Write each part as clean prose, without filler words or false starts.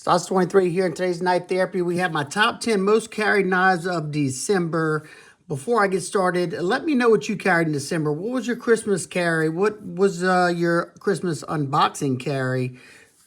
Sauce 23 here in today's Knife Therapy. We have my top 10 most carried knives of December. Before I get started, let me know what you carried in December. What was your Christmas carry? What was your Christmas unboxing carry?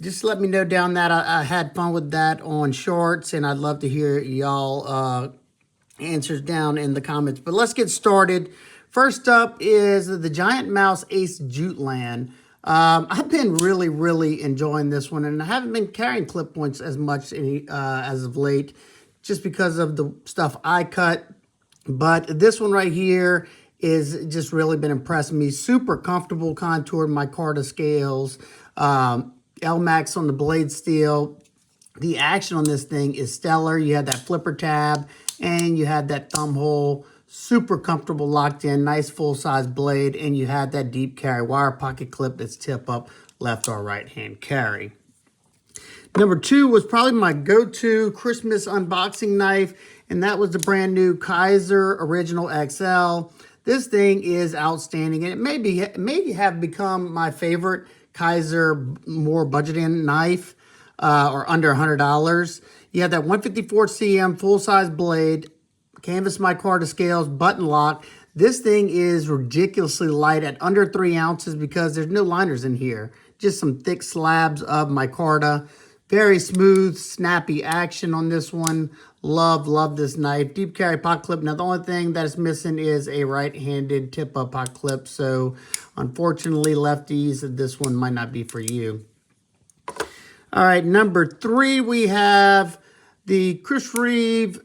Just let me know down that. I had fun with that on shorts, and I'd love to hear y'all answers down in the comments. But let's get started. First up is the Giantmouse Ace Jutland. I've been really enjoying this one, and I haven't been carrying clip points as much as of late, just because of the stuff I cut. But this one right here is just really been impressing me. Super comfortable contoured Micarta scales, L-Max on the blade steel. The action on this thing is stellar. You had that flipper tab, and you had that thumb hole. Super comfortable locked in, nice full-size blade, and you had that deep carry wire pocket clip that's tip up, left or right hand carry. Number 2 was probably my go-to Christmas unboxing knife, and that was the brand new Kizer Original XL. This thing is outstanding, and it maybe have become my favorite Kizer more budget-in knife, or under $100. You have that 154 cm full-size blade, canvas micarta scales, button lock. This thing is ridiculously light at under 3 ounces because there's no liners in here. Just some thick slabs of micarta. Very smooth, snappy action on this one. Love this knife. Deep carry pocket clip. Now the only thing that is missing is a right-handed tip-up pocket clip. So unfortunately, lefties, this one might not be for you. All right, number 3, we have the Chris Reeve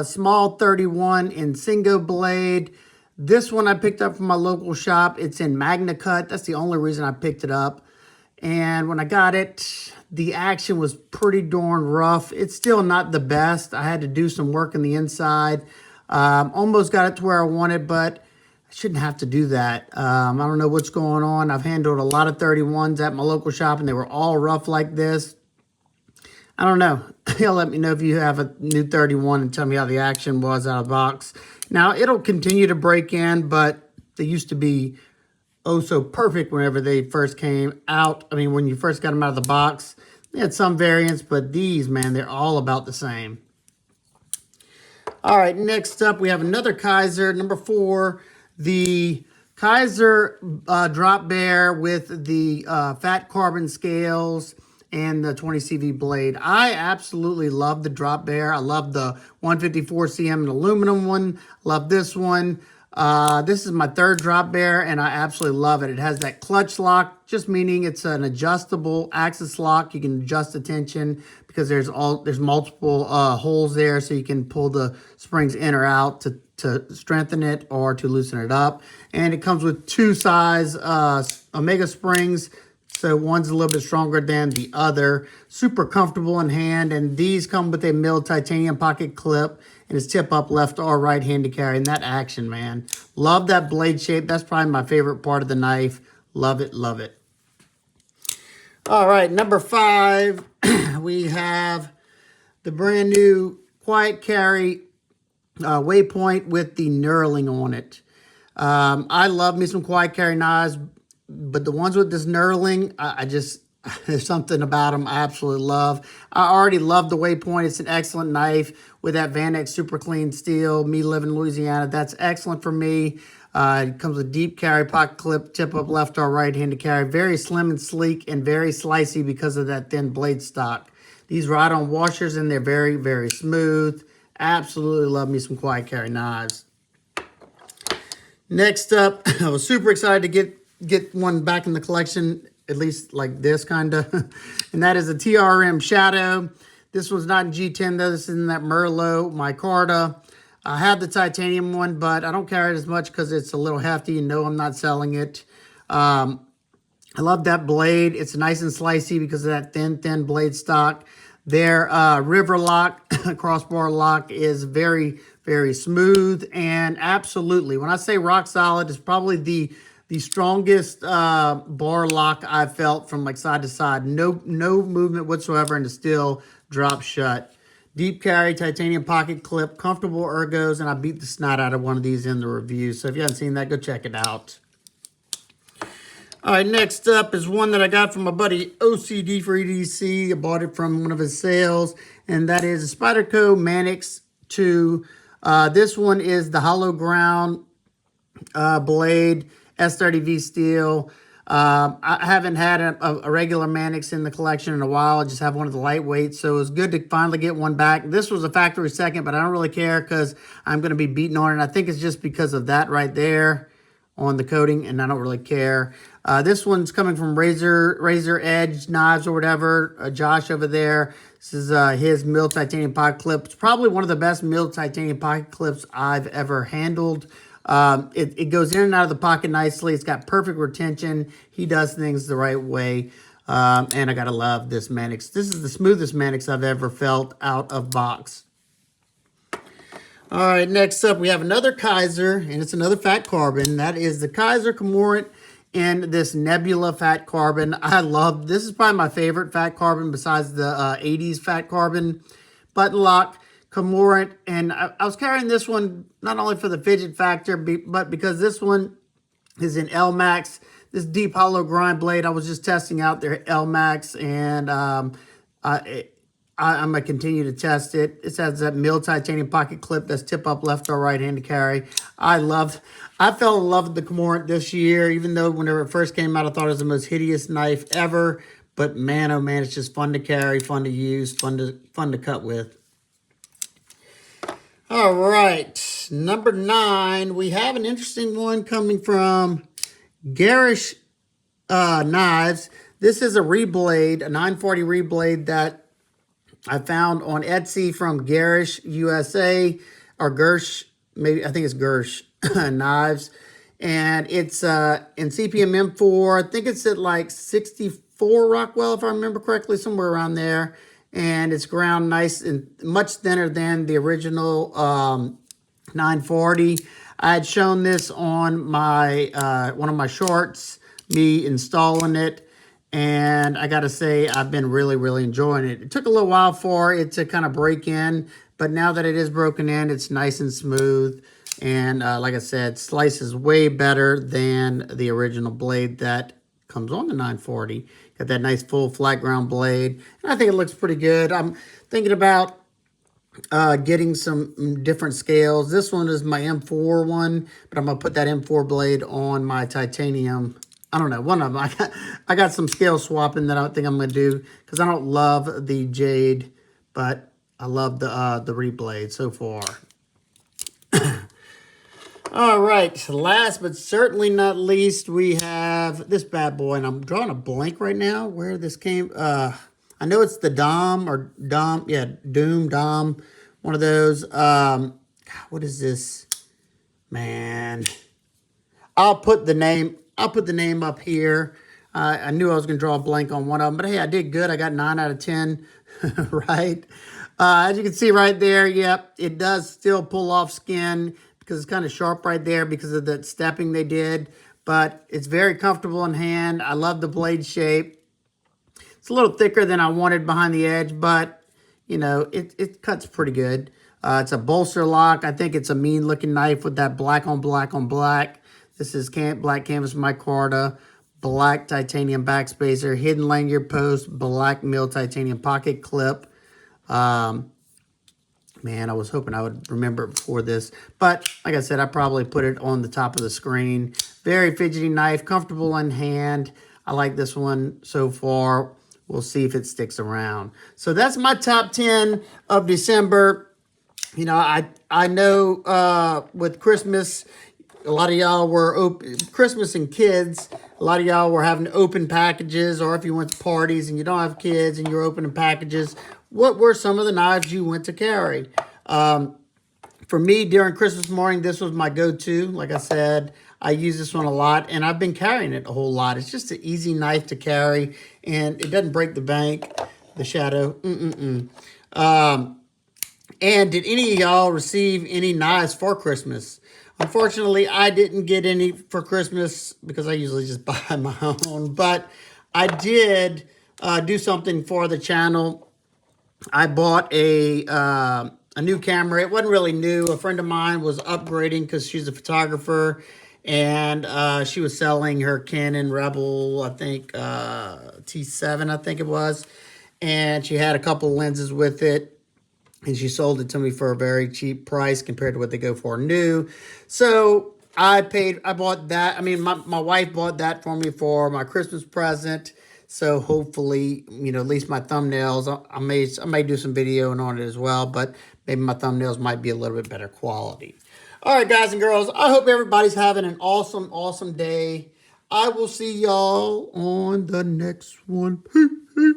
small 31 Insingo blade. This one I picked up from my local shop. It's in Magnacut. That's the only reason I picked it up. And when I got it, the action was pretty darn rough. It's still not the best. I had to do some work in the inside. Almost got it to where I wanted, but I shouldn't have to do that. I don't know what's going on. I've handled a lot of 31s at my local shop, and they were all rough like this. I don't know. Y'all let me know if you have a new 31 and tell me how the action was out of the box. Now, it'll continue to break in, but they used to be oh so perfect whenever they first came out. I mean, when you first got them out of the box, they had some variants, but these, man, they're all about the same. All right, next up, we have another Kizer, number 4, the Kizer Drop Bear with the fat carbon scales and the 20 CV blade. I absolutely love the Drop Bear. I love the 154 cm aluminum one. Love this one. This is my 3rd Drop Bear, and I absolutely love it. It has that clutch lock, just meaning it's an adjustable axis lock. You can adjust the tension because there's multiple holes there, so you can pull the springs in or out to strengthen it or to loosen it up. And it comes with 2 size Omega springs. So one's a little bit stronger than the other. Super comfortable in hand, and these come with a milled titanium pocket clip, and it's tip up left or right hand to carry. And that action, man. Love that blade shape. That's probably my favorite part of the knife. Love it. All right, number 5, we have the brand new quiet carry Waypoint with the knurling on it. I love me some quiet carry knives, but the ones with this knurling, I just, there's something about them I absolutely love. I already love the Waypoint. It's an excellent knife with that Van X super clean steel. Me living in Louisiana, that's excellent for me. It comes with deep carry pocket clip, tip up left or right hand to carry. Very slim and sleek and very slicey because of that thin blade stock. These ride on washers, and they're very smooth. Absolutely love me some quiet carry knives. Next up, I was super excited to get one back in the collection, at least like this kind of, and that is a TRM Shadow. This one's not in G10 though. This is in that Merlot micarta. I have the titanium one, but I don't carry it as much because it's a little hefty. You know I'm not selling it. I love that blade. It's nice and slicey because of that thin blade stock. Their river lock, crossbar lock is very smooth, and absolutely, when I say rock solid, it's probably the strongest bar lock I've felt from like side to side. No movement whatsoever, and it still drops shut. Deep carry, titanium pocket clip, comfortable ergos, and I beat the snot out of one of these in the review. So if you haven't seen that, go check it out. All right, next up is one that I got from my buddy OCD for EDC. I bought it from one of his sales, and that is a Spyderco Manix 2. This one is the hollow ground blade, S30V steel. I haven't had a regular Manix in the collection in a while. I just have one of the lightweights, so it was good to finally get one back. This was a factory second, but I don't really care because I'm going to be beating on it. I think it's just because of that right there on the coating, and I don't really care. This one's coming from Razor Edge Knives or whatever. Josh over there. This is his milled titanium pocket clip. It's probably one of the best milled titanium pocket clips I've ever handled. It goes in and out of the pocket nicely. It's got perfect retention. He does things the right way. And I gotta love this Manix. This is the smoothest Manix I've ever felt out of box. All right, next up we have another Kizer, and it's another fat carbon. That is the Kizer Cormorant in this Nebula fat carbon. I love this. Is probably my favorite fat carbon besides the 80s fat carbon button lock Cormorant. And I was carrying this one not only for the fidget factor, but because this one is in LMAX. This deep hollow grind blade, I was just testing out their LMAX, and I'm going to continue to test it. It has that milled titanium pocket clip that's tip up left or right hand to carry. I fell in love with the Cormorant this year, even though whenever it first came out, I thought it was the most hideous knife ever. But man, oh man, it's just fun to carry, fun to use, fun to cut with. All right, number 9, we have an interesting one coming from Gersh Knives. This is a Reblade, a 940 Reblade that I found on Etsy from Gersh USA, or Gersh, maybe, I think it's Gersh Knives. And it's in CPM M4. I think it's at like 64 Rockwell, if I remember correctly, somewhere around there. And it's ground nice and much thinner than the original 940. I had shown this on my one of my shorts, me installing it. And I got to say, I've been really, really enjoying it. It took a little while for it to kind of break in, but now that it is broken in, it's nice and smooth. And like I said, slices way better than the original blade that comes on the 940. Got that nice full flat ground blade. And I think it looks pretty good. I'm thinking about getting some different scales. This one is my M4 one, but I'm going to put that M4 blade on my titanium. I don't know, one of them. I got some scale swapping that I think I'm going to do because I don't love the jade, but I love the Reblade so far. All right, last but certainly not least, we have this bad boy, and I'm drawing a blank right now where this came. I know it's the DOM or DOM, yeah, DOM, one of those. What is this, man? I'll put the name up here. I knew I was going to draw a blank on one of them, but hey, I did good. I got 9 out of 10, right? As you can see right there, yep, it does still pull off skin because it's kind of sharp right there because of that stepping they did, but it's very comfortable in hand. I love the blade shape. It's a little thicker than I wanted behind the edge, but, you know, it cuts pretty good. It's a bolster lock. I think it's a mean-looking knife with that black on black on black. This is black canvas micarta, black titanium backspacer, hidden lanyard post, black milled titanium pocket clip. Man, I was hoping I would remember it before this. But like I said, I probably put it on the top of the screen. Very fidgety knife, comfortable in hand. I like this one so far. We'll see if it sticks around. So that's my top 10 of December. You know, I know with Christmas, a lot of y'all were Christmas and kids. A lot of y'all were having open packages, or if you went to parties and you don't have kids and you're opening packages, what were some of the knives you went to carry? For me, during Christmas morning, this was my go-to. Like I said, I use this one a lot, and I've been carrying it a whole lot. It's just an easy knife to carry, and it doesn't break the bank, the shadow. And did any of y'all receive any knives for Christmas? Unfortunately, I didn't get any for Christmas because I usually just buy my own. But I did do something for the channel. I bought a new camera. It wasn't really new. A friend of mine was upgrading because she's a photographer. And she was selling her Canon Rebel, I think, T7, I think it was. And she had a couple lenses with it. And she sold it to me for a very cheap price compared to what they go for new. So I bought that. I mean, my wife bought that for me for my Christmas present. So hopefully, you know, at least my thumbnails, I may do some videoing on it as well, but maybe my thumbnails might be a little bit better quality. All right, guys and girls, I hope everybody's having an awesome, awesome day. I will see y'all on the next one. Peace.